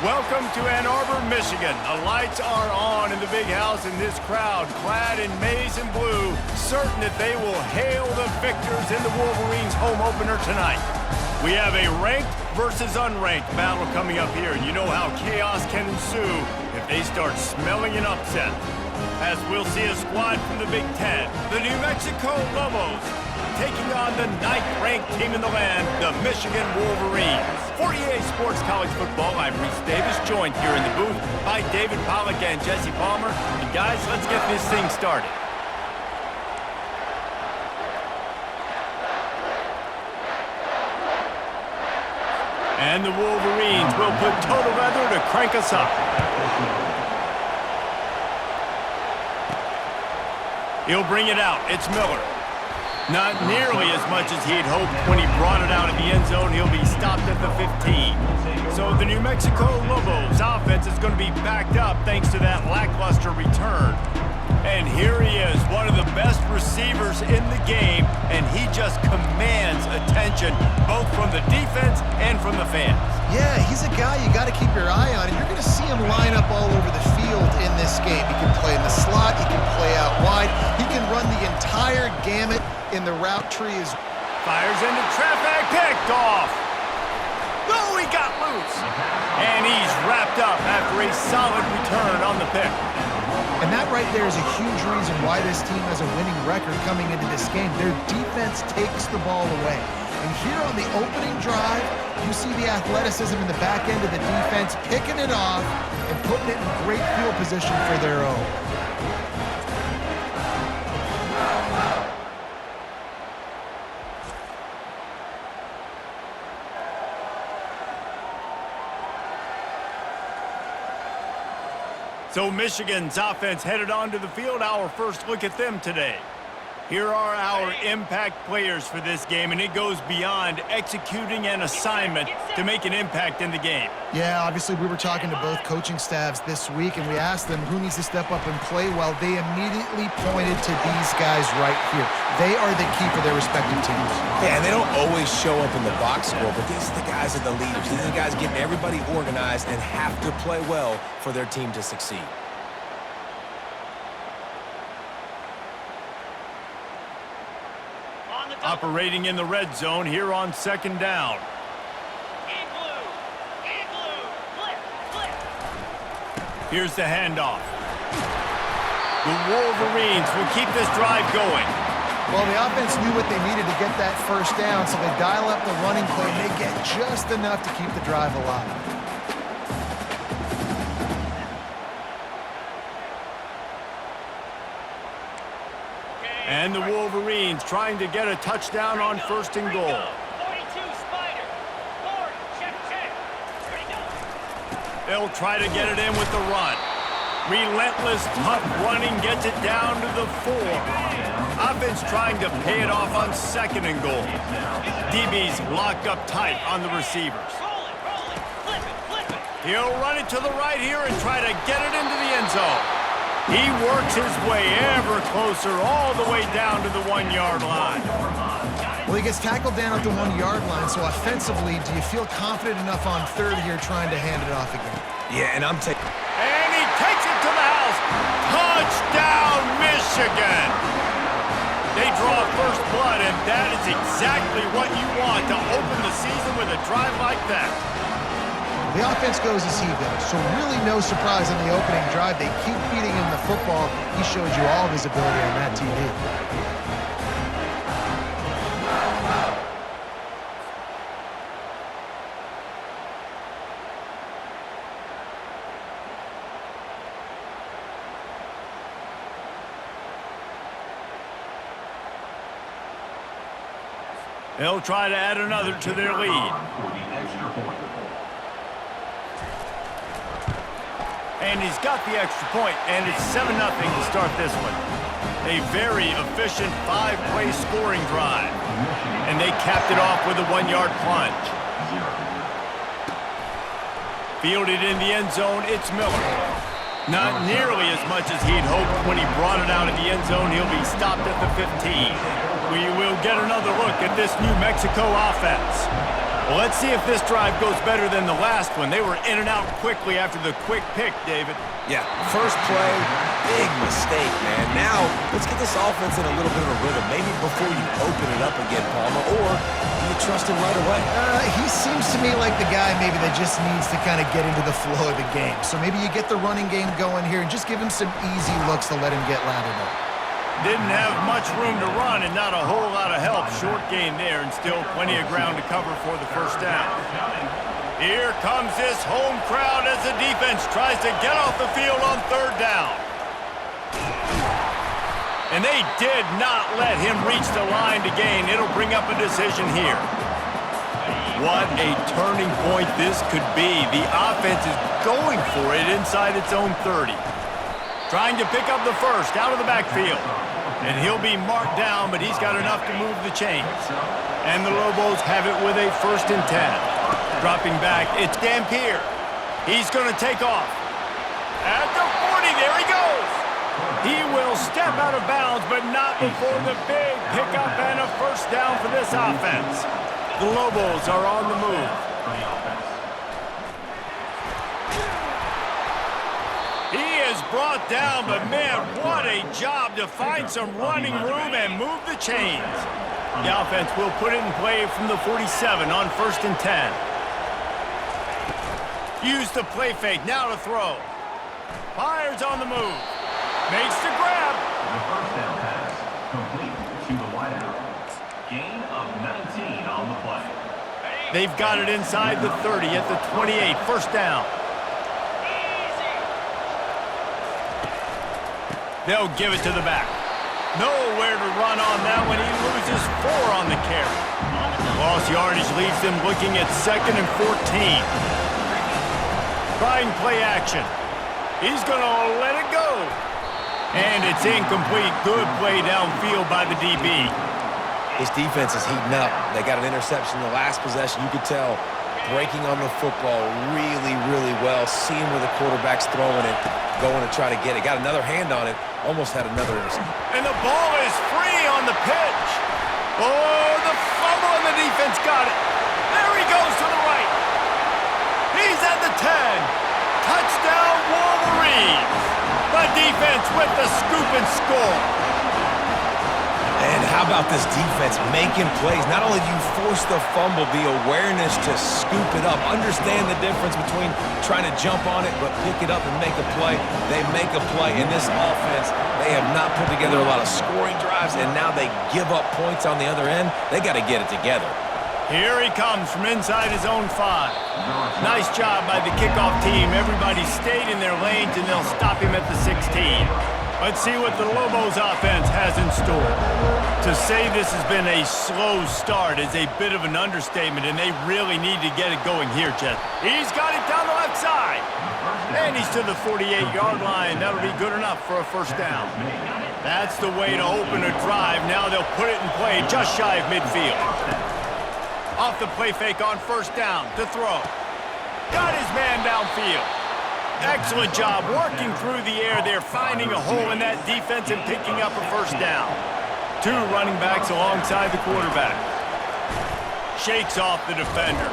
Welcome to Ann Arbor, Michigan. The lights are on in the big house, and this crowd, clad in maize and blue, certain that they will hail the victors in the Wolverines' home opener tonight. We have a ranked versus unranked battle coming up here, and you know how chaos can ensue if they start smelling an upset. As we'll see a squad from the Big Ten, the New Mexico Lobos, taking on the 9th-ranked team in the land, the Michigan Wolverines. For EA Sports College Football, I'm Reese Davis, joined here in the booth by David Pollack and Jesse Palmer. And guys, let's get this thing started. And the Wolverines will put total weather to crank us up. He'll bring it out. It's Miller. Not nearly as much as he had hoped when he brought it out of the end zone. He'll be stopped at the 15. So the New Mexico Lobos offense is going to be backed up thanks to that lackluster return. And here he is, one of the best receivers in the game, and he just commands attention both from the defense and from the fans. Yeah, he's a guy you got to keep your eye on, and you're going to see him line up all over the field in this game. He can play in the slot, he can play out wide, he can run the entire gamut in the route tree. Fires into traffic, picked off. Oh, he got loose. And he's wrapped up after a solid return on the pick. And that right there is a huge reason why this team has a winning record coming into this game. Their defense takes the ball away. And here on the opening drive, you see the athleticism in the back end of the defense, picking it off and putting it in great field position for their own. So Michigan's offense headed onto the field. Our first look at them today. Here are our impact players for this game, and it goes beyond executing an assignment to make an impact in the game. Yeah, obviously we were talking to both coaching staffs this week, and we asked them who needs to step up and play well. They immediately pointed to these guys right here. They are the key for their respective teams. Yeah, and they don't always show up in the box score, but these are the guys that are the leaders. These are the guys getting everybody organized and have to play well for their team to succeed. Operating in the red zone here on second down. Here's the handoff. The Wolverines will keep this drive going. Well, the offense knew what they needed to get that first down, so they dial up the running play, and they get just enough to keep the drive alive. And the Wolverines trying to get a touchdown on first and goal. They'll try to get it in with the run. Relentless, tough running gets it down to the 4. Offense trying to pay it off on second and goal. DB's locked up tight on the receivers. He'll run it to the right here and try to get it into the end zone. He works his way ever closer all the way down to the 1-yard line. Well, he gets tackled down at the 1-yard line, so offensively, do you feel confident enough on third here trying to hand it off again? Yeah, and I'm taking... And he takes it to the house. Touchdown, Michigan! They draw first blood, and that is exactly what you want to open the season with a drive like that. The offense goes as he goes, so really no surprise in the opening drive. They keep feeding him the football. He showed you all of his ability on that TV. They'll try to add another to their lead. And he's got the extra point, and it's 7-0 to start this one. A very efficient 5-play scoring drive. And they capped it off with a 1-yard plunge. Fielded in the end zone, it's Miller. Not nearly as much as he'd hoped when he brought it out of the end zone. He'll be stopped at the 15. We will get another look at this New Mexico offense. Well, let's see if this drive goes better than the last one. They were in and out quickly after the quick pick, David. Yeah, first play, big mistake, man. Now, let's get this offense in a little bit of a rhythm. Maybe before you open it up again, Palmer, or do you trust him right away? He seems to me like the guy maybe that just needs to kind of get into the flow of the game. So maybe you get the running game going here and just give him some easy looks to let him get lathered up. Didn't have much room to run and not a whole lot of help. Short gain there and still plenty of ground to cover for the first down. Here comes this home crowd as the defense tries to get off the field on third down. And they did not let him reach the line to gain. It'll bring up a decision here. What a turning point this could be. The offense is going for it inside its own 30. Trying to pick up the first out of the backfield. And he'll be marked down, but he's got enough to move the chains. And the Lobos have it with a 1st and 10. Dropping back, it's Dampier. He's going to take off. At the 40, there he goes. He will step out of bounds, but not before the big pickup and a first down for this offense. The Lobos are on the move. He is brought down, but man, what a job to find some running room and move the chains. The offense will put it in play from the 47 on 1st and 10. Use the play fake, now to throw. Fires on the move. Makes the grab. The first down pass, complete to the wideout. Gain of 19 on the play. They've got it inside the 30 at the 28, 1st down. They'll give it to the back. Nowhere to run on that one. He loses 4 on the carry. Lost yardage leaves them looking at 2nd and 14. Trying play action. He's going to let it go. And it's incomplete. Good play downfield by the DB. This defense is heating up. They got an interception in the last possession. You could tell breaking on the football really, really well. Seeing where the quarterback's throwing it, going to try to get it. Got another hand on it. Almost had another interception. And the ball is free on the pitch. Oh, the fumble and the defense got it. There he goes to the right. He's at the 10. Touchdown Wolverines. The defense with the scoop and score. And how about this defense making plays? Not only do you force the fumble, the awareness to scoop it up. Understand the difference between trying to jump on it but pick it up and make a play. They make a play. In this offense, they have not put together a lot of scoring drives, and now they give up points on the other end. They got to get it together. Here he comes from inside his own 5. Nice job by the kickoff team. Everybody stayed in their lanes, and they'll stop him at the 16. Let's see what the Lobos offense has in store. To say this has been a slow start is a bit of an understatement, and they really need to get it going here, Jet. He's got it down the left side. And he's to the 48-yard line. That'll be good enough for a 1st down. That's the way to open a drive. Now they'll put it in play just shy of midfield. Off the play fake on 1st down to throw. Got his man downfield. Excellent job working through the air there, finding a hole in that defense and picking up a 1st down. 2 running backs alongside the quarterback. Shakes off the defender.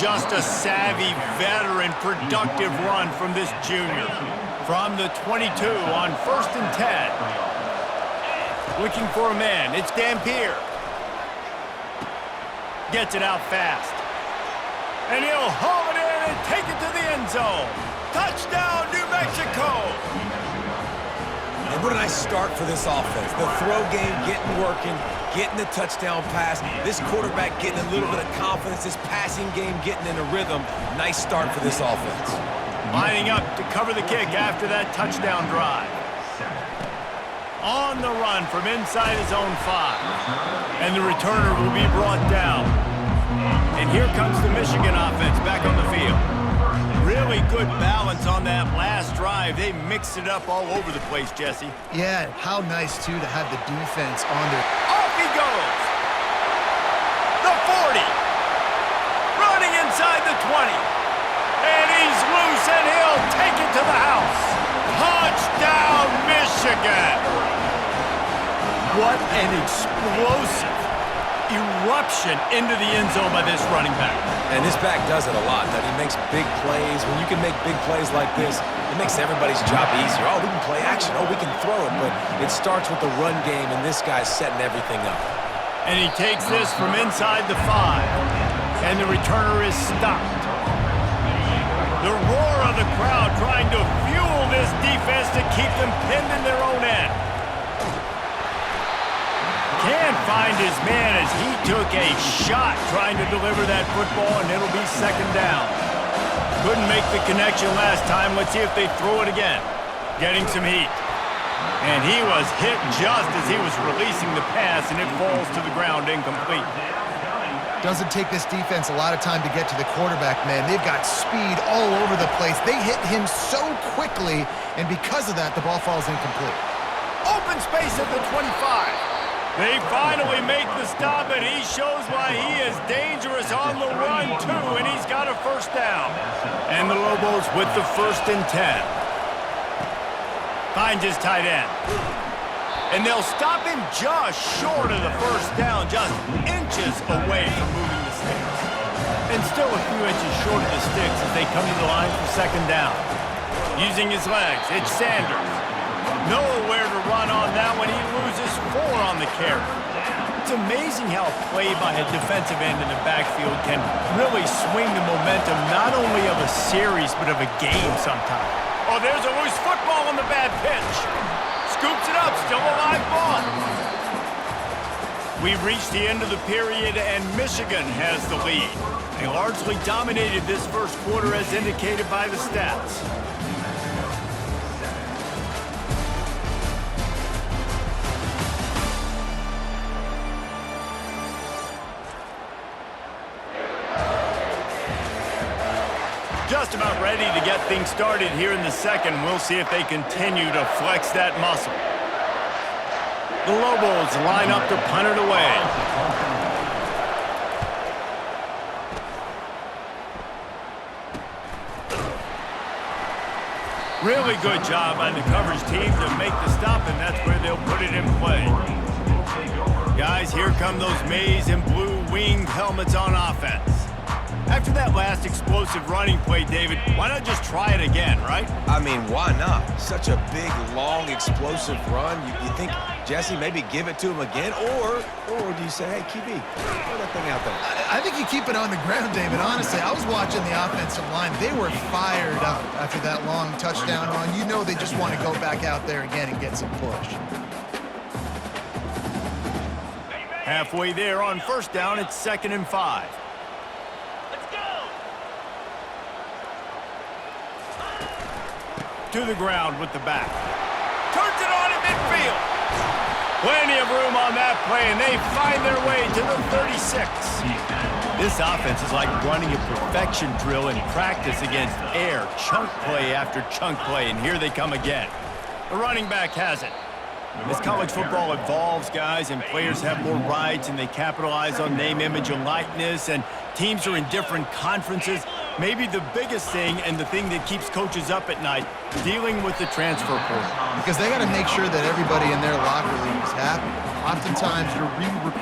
Just a savvy, veteran, productive run from this junior. From the 22 on 1st and 10. Looking for a man. It's Dampier. Gets it out fast. And he'll haul it in and take it to the end zone. Touchdown, New Mexico! And what a nice start for this offense. The throw game getting working, getting the touchdown pass. This quarterback getting a little bit of confidence. This passing game getting in a rhythm. Nice start for this offense. Lining up to cover the kick after that touchdown drive. On the run from inside his own 5. And the returner will be brought down. And here comes the Michigan offense back on the field. Really good balance on that last drive. They mixed it up all over the place, Jesse. Yeah, how nice, too, to have the defense on their... Off he goes! The 40! Running inside the 20. And he's loose, and he'll take it to the house. Touchdown, Michigan! What an explosive eruption into the end zone by this running back. And this back does it a lot, that he makes big plays. When you can make big plays like this, it makes everybody's job easier. Oh, we can play action. Oh, we can throw it. But it starts with the run game, and this guy's setting everything up. And he takes this from inside the 5. And the returner is stopped. The roar of the crowd trying to fuel this defense to keep them pinned in their own end. Can't find his man as he took a shot trying to deliver that football, and it'll be second down. Couldn't make the connection last time. Let's see if they throw it again. Getting some heat. And he was hit just as he was releasing the pass, and it falls to the ground incomplete. Doesn't take this defense a lot of time to get to the quarterback, man. They've got speed all over the place. They hit him so quickly, and because of that, the ball falls incomplete. Open space at the 25. They finally make the stop, and he shows why he is dangerous on the run, too, and he's got a first down. And the Lobos with the 1st and 10. Finds his tight end. And they'll stop him just short of the first down, just inches away from moving the sticks. And still a few inches short of the sticks as they come to the line for second down. Using his legs, it's Sanders. Nowhere to run on that one. He loses 4 on the carry. It's amazing how a play by a defensive end in the backfield can really swing the momentum not only of a series but of a game sometimes. Oh, there's a loose football on the bad pitch. Scoops it up, still a live ball. We've reached the end of the period, and Michigan has the lead. They largely dominated this first quarter as indicated by the stats. Just about ready to get things started here in the second. We'll see if they continue to flex that muscle. The Lobos line up to punt it away. Really good job by the coverage team to make the stop, and that's where they'll put it in play. Guys, here come those maize and blue winged helmets on offense. After that last explosive running play, David, why not just try it again, right? I mean, why not? Such a big, long, explosive run. You think, Jesse, maybe give it to him again? Or do you say, hey, QB, throw that thing out there? I think you keep it on the ground, David. Honestly, I was watching the offensive line. They were fired up after that long touchdown run. You know they just want to go back out there again and get some push. Halfway there on first down, it's 2nd and 5. To the ground with the back. Turns it on in midfield. Plenty of room on that play, and they find their way to the 36. This offense is like running a perfection drill in practice against air, chunk play after chunk play, and here they come again. The running back has it. As college football evolves, guys, and players have more rights, and they capitalize on name, image, and likeness, and teams are in different conferences, maybe the biggest thing and the thing that keeps coaches up at night, dealing with the transfer portal. Because they got to make sure that everybody in their locker room is happy. Oftentimes, you're re-recruiting